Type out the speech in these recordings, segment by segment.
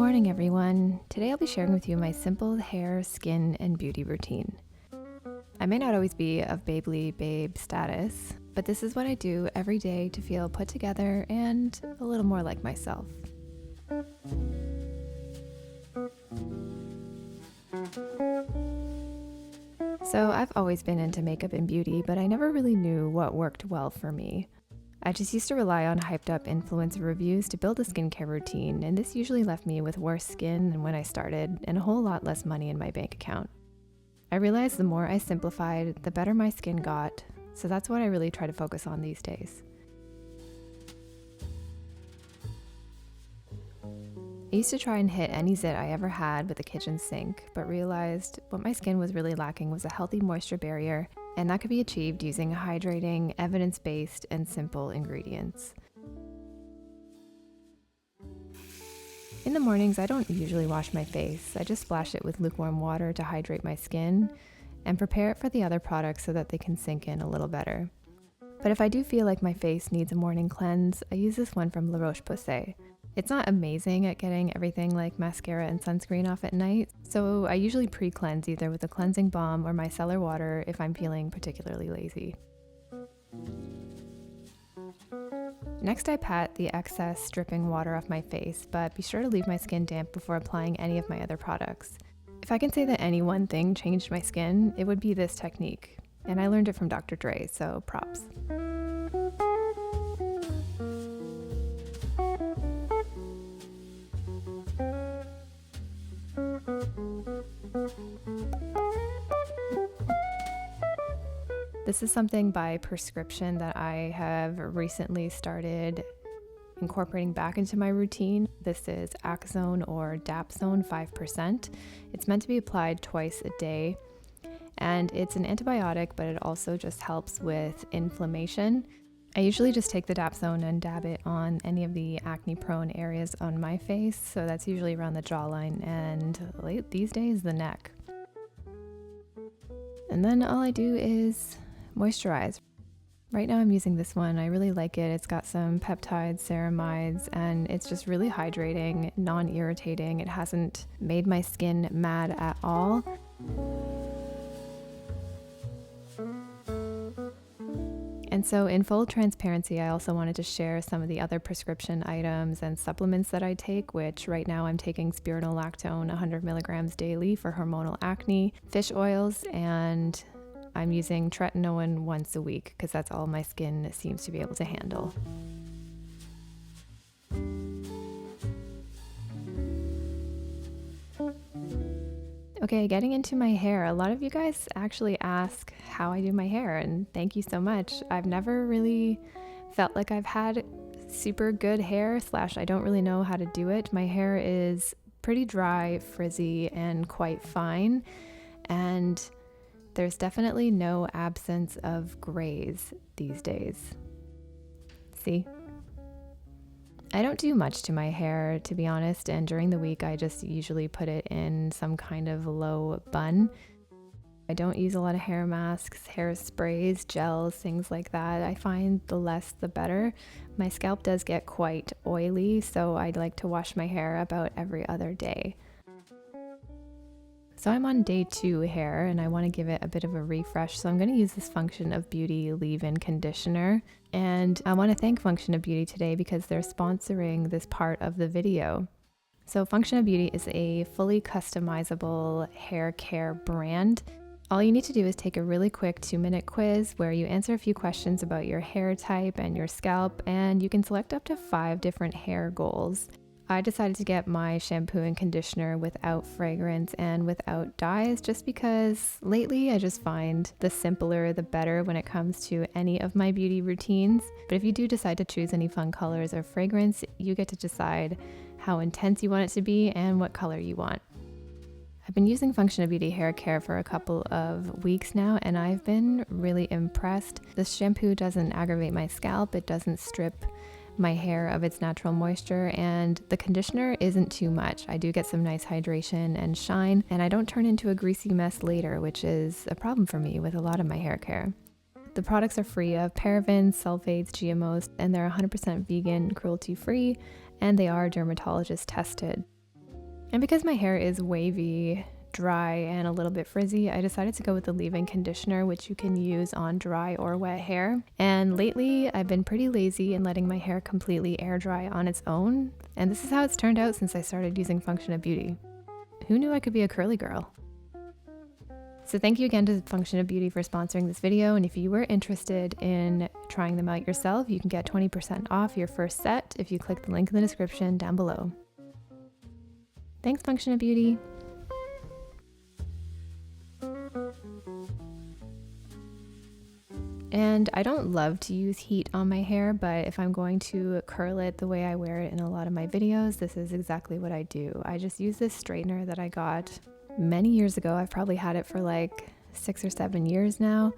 morning, everyone. Today I'll be sharing with you my simple hair, skin, and beauty routine. I may not always be of Babley Babe status, but this is what I do every day to feel put together and a little more like myself. So I've always been into makeup and beauty, but I never really knew what worked well for me. I just used to rely on hyped up influencer reviews to build a skincare routine, and this usually left me with worse skin than when I started and a whole lot less money in my bank account. I realized the more I simplified, the better my skin got, so that's what I really try to focus on these days. I used to try and hit any zit I ever had with a kitchen sink, but realized what my skin was really lacking was a healthy moisture barrier, and that could be achieved using hydrating, evidence-based, and simple ingredients. In the mornings, I don't usually wash my face. I just splash it with lukewarm water to hydrate my skin and prepare it for the other products so that they can sink in a little better. But if I do feel like my face needs a morning cleanse, I use this one from La Roche-Posay. It's not amazing at getting everything like mascara and sunscreen off at night, so I usually pre-cleanse either with a cleansing balm or micellar water if I'm feeling particularly lazy. Next, I pat the excess dripping water off my face, but be sure to leave my skin damp before applying any of my other products. If I can say that any one thing changed my skin, it would be this technique, and I learned it from Dr. Dre, so props. This is something by prescription that I have recently started incorporating back into my routine. This is Axone or Dapsone 5%. It's meant to be applied twice a day, and it's an antibiotic, but it also just helps with inflammation. I usually just take the Dapsone and dab it on any of the acne-prone areas on my face, so that's usually around the jawline and these days the neck. And then all I do is moisturize. Right now I'm using this one. I really like it. It's got some peptides, ceramides, and it's just really hydrating, non-irritating. It hasn't made my skin mad at all. And so in full transparency, I also wanted to share some of the other prescription items and supplements that I take, which right now I'm taking spironolactone 100 milligrams daily for hormonal acne, fish oils, and I'm using tretinoin once a week because that's all my skin seems to be able to handle. Okay, getting into my hair. A lot of you guys actually ask how I do my hair, and thank you so much. I've never really felt like I've had super good hair / I don't really know how to do it. My hair is pretty dry, frizzy, and quite fine, and there's definitely no absence of grays these days. See? I don't do much to my hair, to be honest, and during the week I just usually put it in some kind of low bun. I don't use a lot of hair masks, hair sprays, gels, things like that. I find the less the better. My scalp does get quite oily, so I'd like to wash my hair about every other day. So I'm on day 2 hair and I want to give it a bit of a refresh. So I'm going to use this Function of Beauty leave-in conditioner. And I want to thank Function of Beauty today because they're sponsoring this part of the video. So Function of Beauty is a fully customizable hair care brand. All you need to do is take a really quick 2-minute quiz where you answer a few questions about your hair type and your scalp, and you can select up to 5 different hair goals. I decided to get my shampoo and conditioner without fragrance and without dyes just because lately I just find the simpler the better when it comes to any of my beauty routines. But if you do decide to choose any fun colors or fragrance, you get to decide how intense you want it to be and what color you want. I've been using Function of Beauty hair care for a couple of weeks now and I've been really impressed. This shampoo doesn't aggravate my scalp, it doesn't strip my hair of its natural moisture, and the conditioner isn't too much. I do get some nice hydration and shine, and I don't turn into a greasy mess later, which is a problem for me with a lot of my hair care. The products are free of parabens, sulfates, GMOs, and they're 100% vegan, cruelty-free, and they are dermatologist tested. And because my hair is wavy, dry, and a little bit frizzy, I decided to go with the leave-in conditioner, which you can use on dry or wet hair. And lately, I've been pretty lazy in letting my hair completely air dry on its own. And this is how it's turned out since I started using Function of Beauty. Who knew I could be a curly girl? So thank you again to Function of Beauty for sponsoring this video. And if you were interested in trying them out yourself, you can get 20% off your first set if you click the link in the description down below. Thanks, Function of Beauty. And I don't love to use heat on my hair, but if I'm going to curl it the way I wear it in a lot of my videos, this is exactly what I do. I just use this straightener that I got many years ago. I've probably had it for like 6 or 7 years now,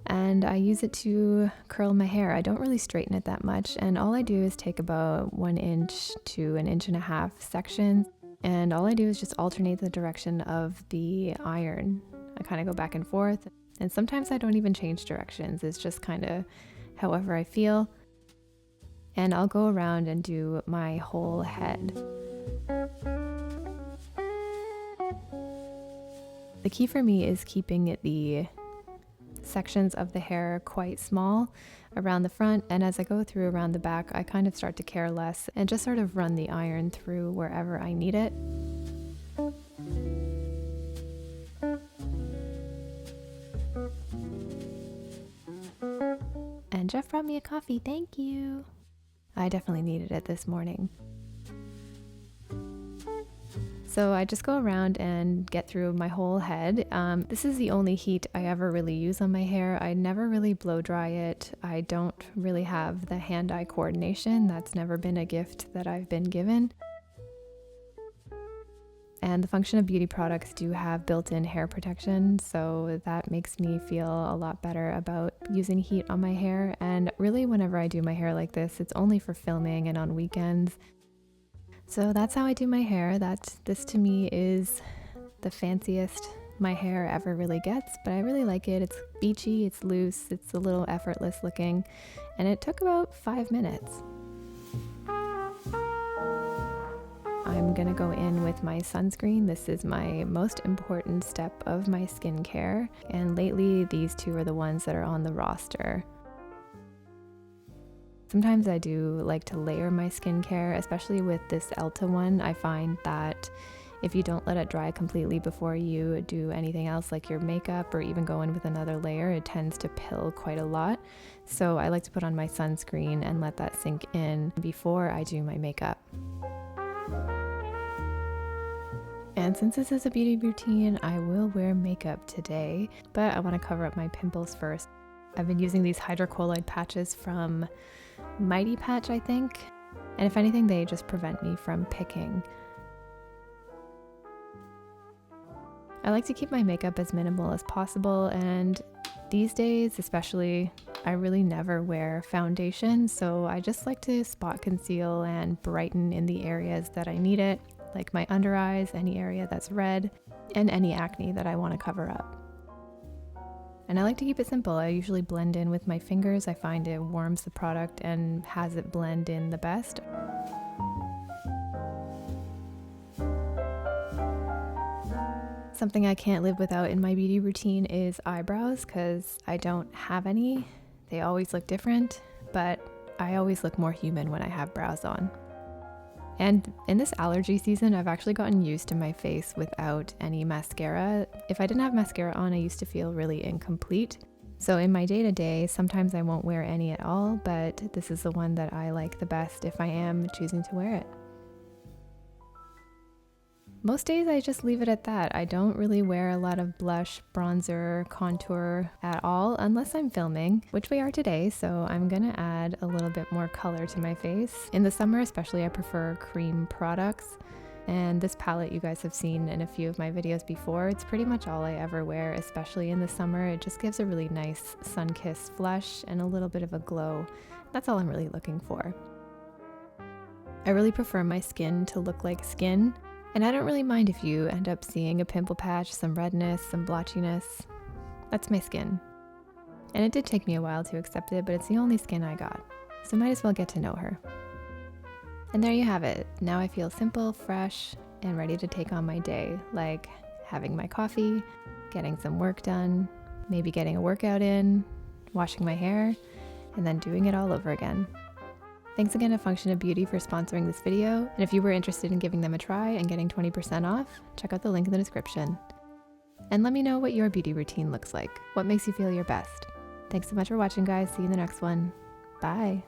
and I use it to curl my hair. I don't really straighten it that much, and all I do is take about 1 inch to 1.5 inch sections, and all I do is just alternate the direction of the iron. I kind of go back and forth. And sometimes I don't even change directions. It's just kind of however I feel. And I'll go around and do my whole head. The key for me is keeping the sections of the hair quite small around the front. And as I go through around the back, I kind of start to care less and just sort of run the iron through wherever I need it. And Jeff brought me a coffee, thank you. I definitely needed it this morning. So I just go around and get through my whole head. This is the only heat I ever really use on my hair. I never really blow dry it. I don't really have the hand-eye coordination. That's never been a gift that I've been given. And the Function of Beauty products do have built-in hair protection, so that makes me feel a lot better about using heat on my hair. And really, whenever I do my hair like this, it's only for filming and on weekends. So that's how I do my hair. This to me is the fanciest my hair ever really gets, but I really like it. It's beachy, it's loose, it's a little effortless looking, and it took about 5 minutes. I'm gonna go in with my sunscreen. This is my most important step of my skincare, and lately these two are the ones that are on the roster. Sometimes I do like to layer my skincare, especially with this Elta one. I find that if you don't let it dry completely before you do anything else like your makeup or even go in with another layer, it tends to pill quite a lot. So I like to put on my sunscreen and let that sink in before I do my makeup. And since this is a beauty routine, I will wear makeup today, but I want to cover up my pimples first. I've been using these hydrocolloid patches from Mighty Patch, I think, and if anything, they just prevent me from picking. I like to keep my makeup as minimal as possible, and these days especially, I really never wear foundation, so I just like to spot conceal and brighten in the areas that I need it, like my under eyes, any area that's red, and any acne that I want to cover up. And I like to keep it simple. I usually blend in with my fingers. I find it warms the product and has it blend in the best. Something I can't live without in my beauty routine is eyebrows, because I don't have any. They always look different, but I always look more human when I have brows on. And in this allergy season, I've actually gotten used to my face without any mascara. If I didn't have mascara on, I used to feel really incomplete. So in my day-to-day, sometimes I won't wear any at all, but this is the one that I like the best if I am choosing to wear it. Most days I just leave it at that. I don't really wear a lot of blush, bronzer, contour at all unless I'm filming, which we are today, so I'm gonna add a little bit more color to my face. In the summer especially, I prefer cream products, and this palette you guys have seen in a few of my videos before. It's pretty much all I ever wear, especially in the summer. It just gives a really nice sun-kissed flush and a little bit of a glow. That's all I'm really looking for. I really prefer my skin to look like skin. And I don't really mind if you end up seeing a pimple patch, some redness, some blotchiness. That's my skin. And it did take me a while to accept it, but it's the only skin I got. So might as well get to know her. And there you have it. Now I feel simple, fresh, and ready to take on my day, like having my coffee, getting some work done, maybe getting a workout in, washing my hair, and then doing it all over again. Thanks again to Function of Beauty for sponsoring this video, and if you were interested in giving them a try and getting 20% off, check out the link in the description. And let me know what your beauty routine looks like. What makes you feel your best? Thanks so much for watching, guys. See you in the next one. Bye.